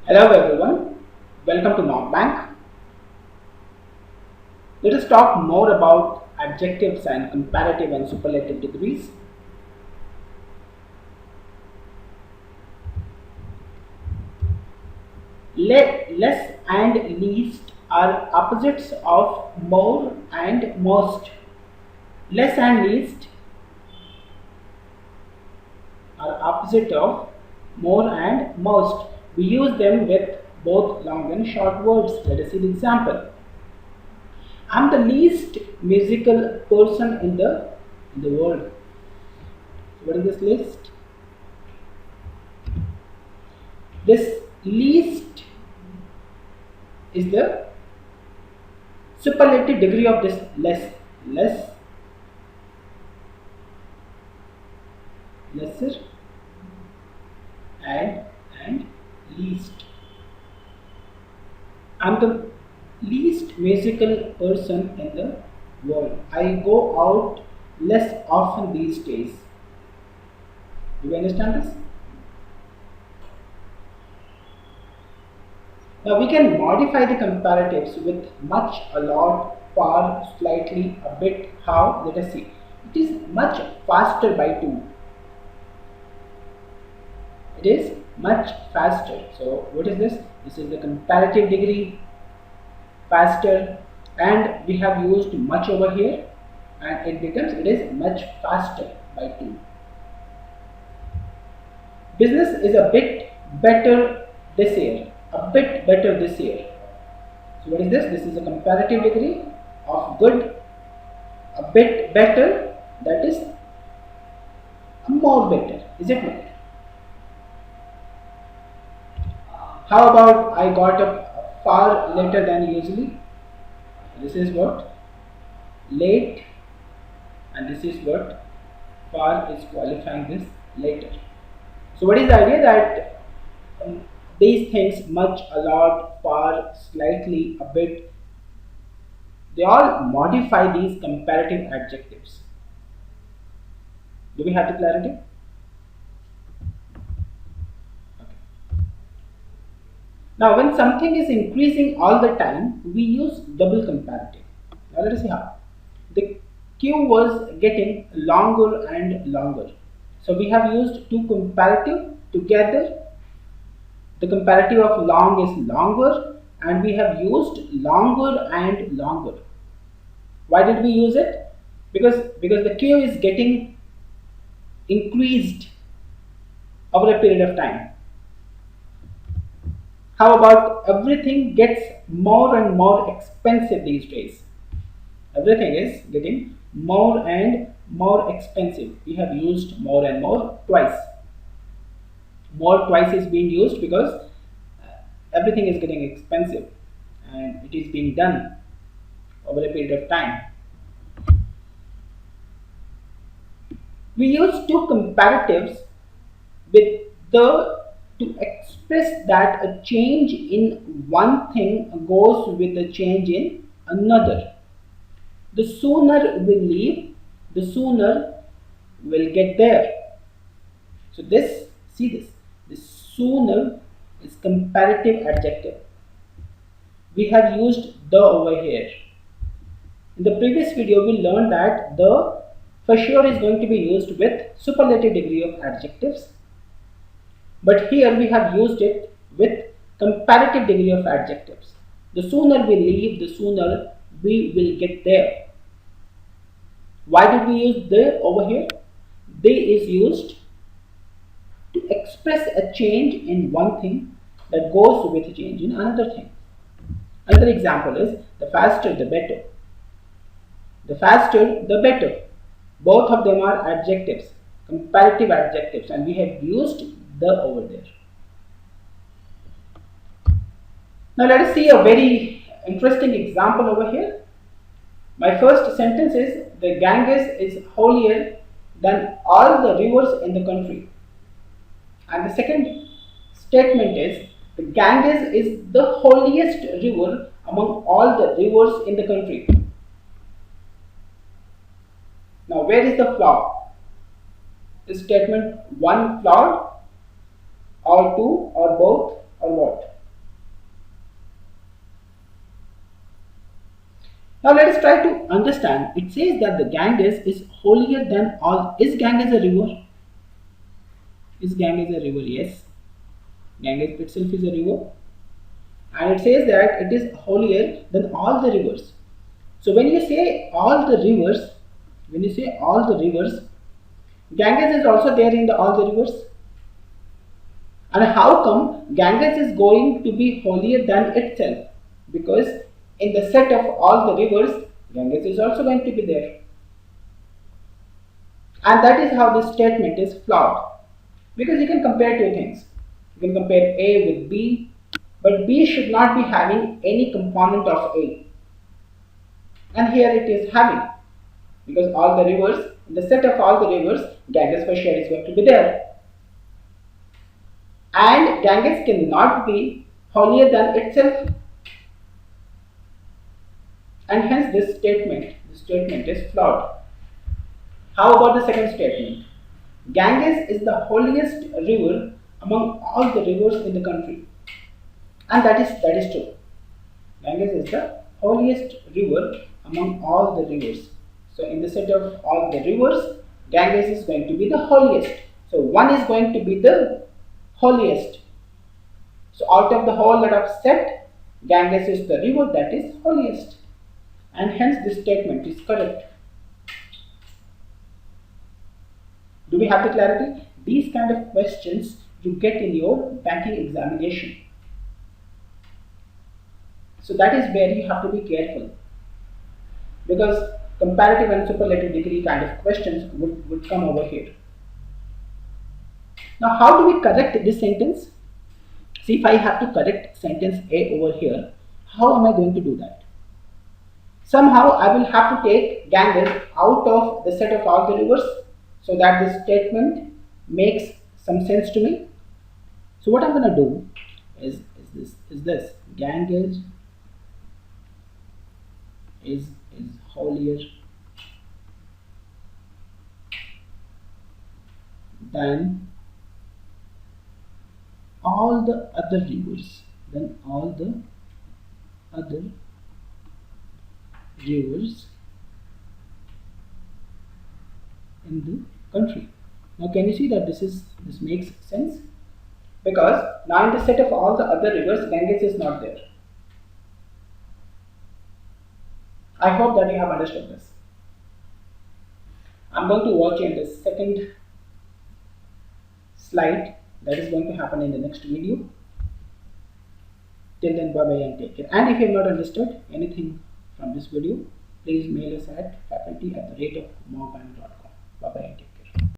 Hello everyone, welcome to Mockbank. Let us talk more about adjectives and comparative and superlative degrees. Less and least are opposites of more and most. Less and least are opposite of more and most. We use them with both long and short words. Let us see the example. I'm the least musical person in the world. What is this list? This least is the superlative degree of this less, lesser, and least. I'm the least musical person in the world. I go out less often these days. Do you understand this? Now we can modify the comparatives with much, a lot, far, slightly, a bit, how. Let us see. It is much faster by 2. It is much faster. So what is this? This is the comparative degree, faster, and we have used much over here, and it is much faster by 2. Business is a bit better this year. A bit better this year. So what is this? This is a comparative degree of good, a bit better, that is more better, is it not? How about I got up far later than usually? This is what? Late, and this is what? Far is qualifying this later. So what is the idea? That these things, much, a lot, far, slightly, a bit, they all modify these comparative adjectives. Do we have the clarity? Okay. Now when something is increasing all the time, we use double comparative. Now let us see how. The queue was getting longer and longer. So we have used two comparative together. The comparative of long is longer, and we have used longer and longer. Why did we use it? Because the queue is getting increased over a period of time. How about everything gets more and more expensive these days? Everything is getting more and more expensive. We have used more and more twice. More twice is being used because everything is getting expensive and it is being done over a period of time. We use two comparatives with the to express that a change in one thing goes with a change in another. The sooner we leave, the sooner we'll get there. So this, see this, the sooner is comparative adjective. We have used the over here. In the previous video, we learned that the for sure is going to be used with superlative degree of adjectives. But here we have used it with comparative degree of adjectives. The sooner we leave, the sooner we will get there. Why did we use the over here? They is used to express a change in one thing that goes with a change in another thing. Another example is the faster the better. The faster the better. Both of them are adjectives, comparative adjectives, and we have used the over there. Now let us see a very interesting example over here. My first sentence is the Ganges is holier than all the rivers in the country. And the second statement is the Ganges is the holiest river among all the rivers in the country. Now where is the flaw? Is statement 1 flawed, or 2, or both, or what? Now let us try to understand. It says that the Ganges is holier than all. Is Ganges a river? Is Ganges a river? Yes. Ganges itself is a river. And it says that it is holier than all the rivers. So when you say all the rivers, Ganges is also there in the all the rivers. And how come Ganges is going to be holier than itself? Because in the set of all the rivers, Ganges is also going to be there. And that is how this statement is flawed. Because you can compare two things. You can compare A with B, but B should not be having any component of A. And here it is having. Because all the rivers, in the set of all the rivers, Ganges for sure is going to be there. And Ganges cannot be holier than itself. And hence this statement is flawed. How about the second statement? Ganges is the holiest river among all the rivers in the country. And that is true. Ganges is the holiest river among all the rivers. So in the set of all the rivers, Ganges is going to be the holiest. So one is going to be the holiest. So out of the whole lot of set, Ganges is the river that is holiest. And hence this statement is correct. Do we have the clarity? These kind of questions you get in your banking examination. So that is where you have to be careful. Because comparative and superlative degree kind of questions would come over here. Now how do we correct this sentence? See, if I have to correct sentence A over here, how am I going to do that? Somehow I will have to take Ganges out of the set of all the rivers so that this statement makes some sense to me. So what I'm going to do is this Ganges is holier than all the other rivers in the country. Now can you see that this makes sense? Because now in the set of all the other rivers, Ganges is not there. I hope that you have understood this. I'm going to watch in the second slide that is going to happen in the next video. Till then, bye bye and take care. And if you have not understood anything from this video, please mail us at faculty@mockbank.com.